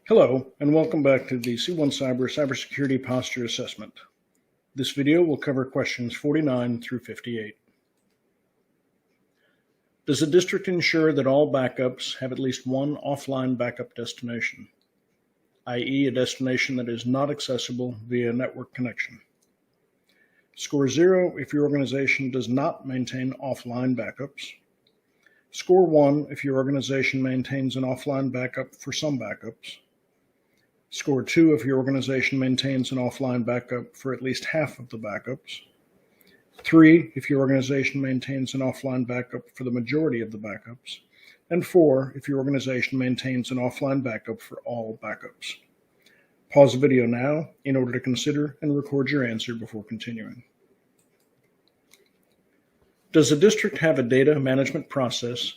Hello, and welcome back to the C1 Cybersecurity Posture Assessment. This video will cover questions 49 through 58. Does the district ensure that all backups have at least one offline backup destination, i.e. a destination that is not accessible via network connection? Score 0 if your organization does not maintain offline backups. Score 1 if your organization maintains an offline backup for some backups. Score 2 if your organization maintains an offline backup for at least half of the backups. 3 if your organization maintains an offline backup for the majority of the backups. And 4 if your organization maintains an offline backup for all backups. Pause the video now in order to consider and record your answer before continuing. Does the district have a data management process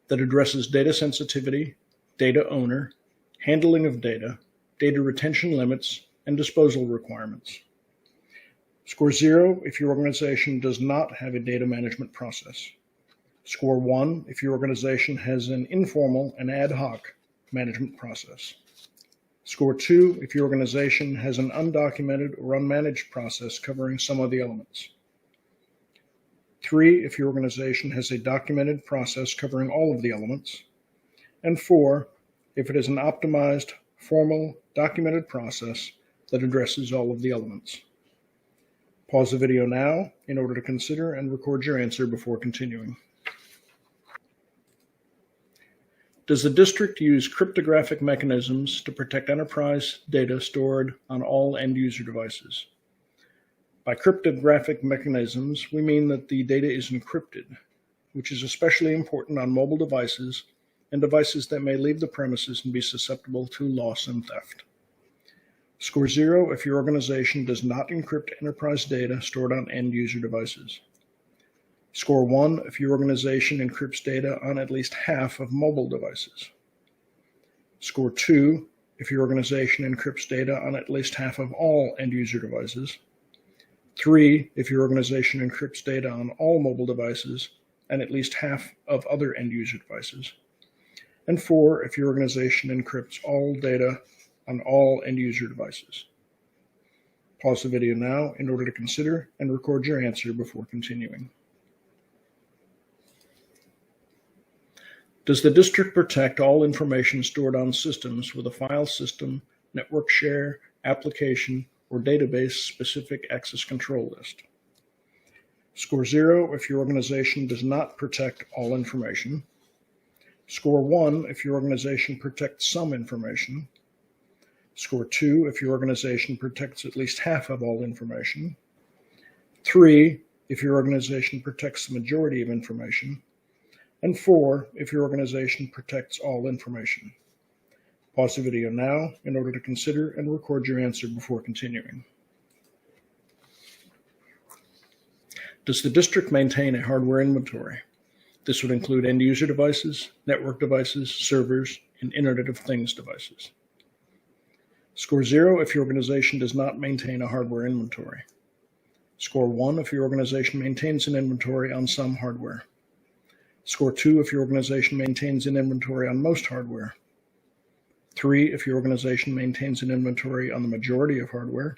that addresses data sensitivity, data owner, handling of data retention limits, and disposal requirements? Score 0 if your organization does not have a data management process. Score 1 if your organization has an informal and ad hoc management process. Score 2 if your organization has an undocumented or unmanaged process covering some of the elements. 3 if your organization has a documented process covering all of the elements. And 4 if it is an optimized, formal, documented process that addresses all of the elements. Pause the video now in order to consider and record your answer before continuing. Does the district use cryptographic mechanisms to protect enterprise data stored on all end-user devices? By cryptographic mechanisms, we mean that the data is encrypted, which is especially important on mobile devices and devices that may leave the premises and be susceptible to loss and theft. Score 0 if your organization does not encrypt enterprise data stored on end-user devices. Score 1 if your organization encrypts data on at least half of mobile devices. Score 2 if your organization encrypts data on at least half of all end-user devices. 3 if your organization encrypts data on all mobile devices and at least half of other end-user devices. And 4 if your organization encrypts all data on all end-user devices. Pause the video now in order to consider and record your answer before continuing. Does the district protect all information stored on systems with a file system, network share, application, or database-specific access control list? Score 0 if your organization does not protect all information. Score 1 if your organization protects some information. Score 2 if your organization protects at least half of all information. 3 if your organization protects the majority of information. And 4 if your organization protects all information. Pause the video now in order to consider and record your answer before continuing. Does the district maintain a hardware inventory? This would include end-user devices, network devices, servers, and Internet of Things devices. Score 0 if your organization does not maintain a hardware inventory. Score 1 if your organization maintains an inventory on some hardware. Score 2 if your organization maintains an inventory on most hardware. 3 if your organization maintains an inventory on the majority of hardware.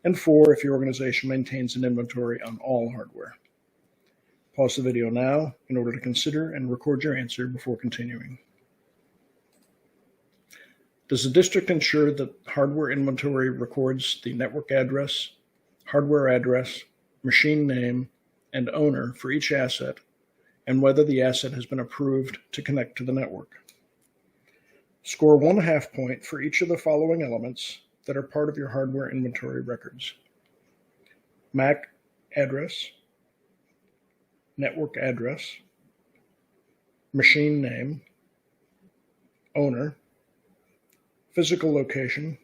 And 4 if your organization maintains an inventory on all hardware. Pause the video now in order to consider and record your answer before continuing. Does the district ensure that hardware inventory records the network address, hardware address, machine name, and owner for each asset, and whether the asset has been approved to connect to the network? Score 1/2 point for each of the following elements that are part of your hardware inventory records: MAC address, network address, machine name, owner, physical location,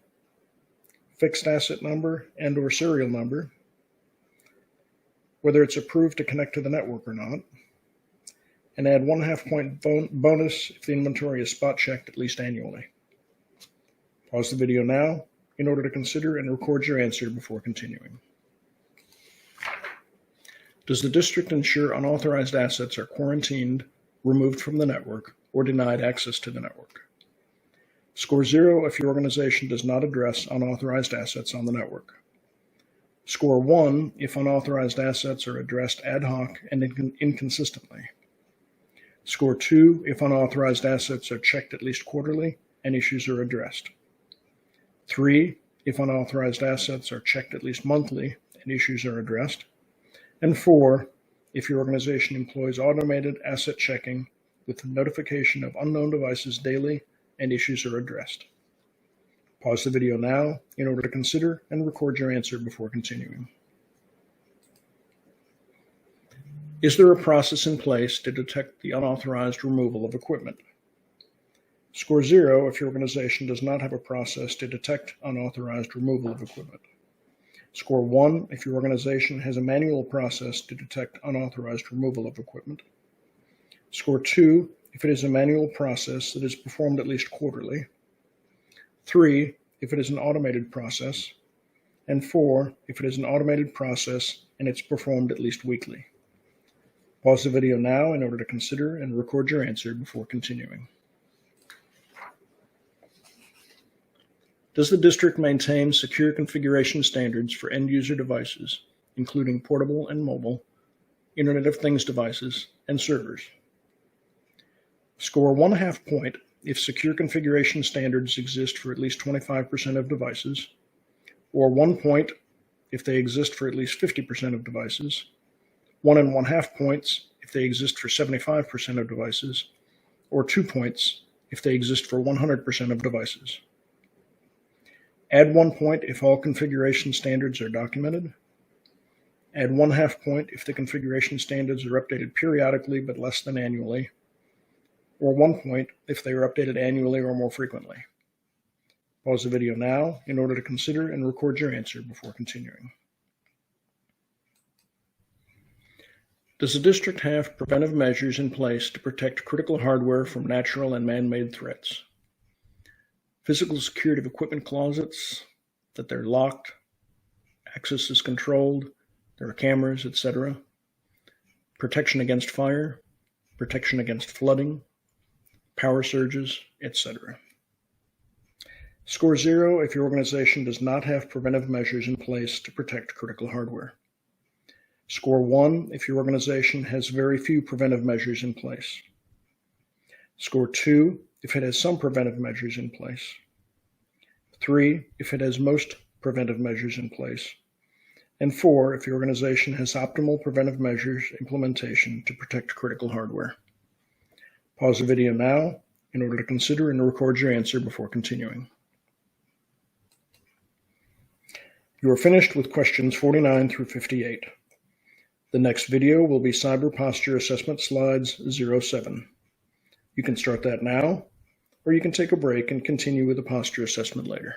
fixed asset number and/or serial number, whether it's approved to connect to the network or not, and add 1/2 point bonus if the inventory is spot checked at least annually. Pause the video now in order to consider and record your answer before continuing. Does the district ensure unauthorized assets are quarantined, removed from the network, or denied access to the network? Score 0 if your organization does not address unauthorized assets on the network. Score 1 if unauthorized assets are addressed ad hoc and inconsistently. Score 2 if unauthorized assets are checked at least quarterly and issues are addressed. 3 if unauthorized assets are checked at least monthly and issues are addressed. And 4 if your organization employs automated asset checking with notification of unknown devices daily and issues are addressed. Pause the video now in order to consider and record your answer before continuing. Is there a process in place to detect the unauthorized removal of equipment? Score 0 if your organization does not have a process to detect unauthorized removal of equipment. Score 1 if your organization has a manual process to detect unauthorized removal of equipment. Score 2 if it is a manual process that is performed at least quarterly. 3 if it is an automated process. And 4 if it is an automated process and it's performed at least weekly. Pause the video now in order to consider and record your answer before continuing. Does the district maintain secure configuration standards for end-user devices, including portable and mobile, Internet of Things devices, and servers? Score 1/2 point if secure configuration standards exist for at least 25% of devices, or 1 point if they exist for at least 50% of devices, 1 1/2 points if they exist for 75% of devices, or 2 points if they exist for 100% of devices. Add 1 point if all configuration standards are documented. Add 1/2 point if the configuration standards are updated periodically but less than annually, or 1 point if they are updated annually or more frequently. Pause the video now in order to consider and record your answer before continuing. Does the district have preventive measures in place to protect critical hardware from natural and man-made threats? Physical security of equipment closets, that they're locked, access is controlled, there are cameras, etc. Protection against fire, protection against flooding, power surges, etc. Score 0 if your organization does not have preventive measures in place to protect critical hardware. Score 1 if your organization has very few preventive measures in place. Score 2 if it has some preventive measures in place. 3 if it has most preventive measures in place. And 4 if your organization has optimal preventive measures implementation to protect critical hardware. Pause the video now in order to consider and record your answer before continuing. You are finished with questions 49 through 58. The next video will be Cyber Posture Assessment Slides 07. You can start that now, or you can take a break and continue with the posture assessment later.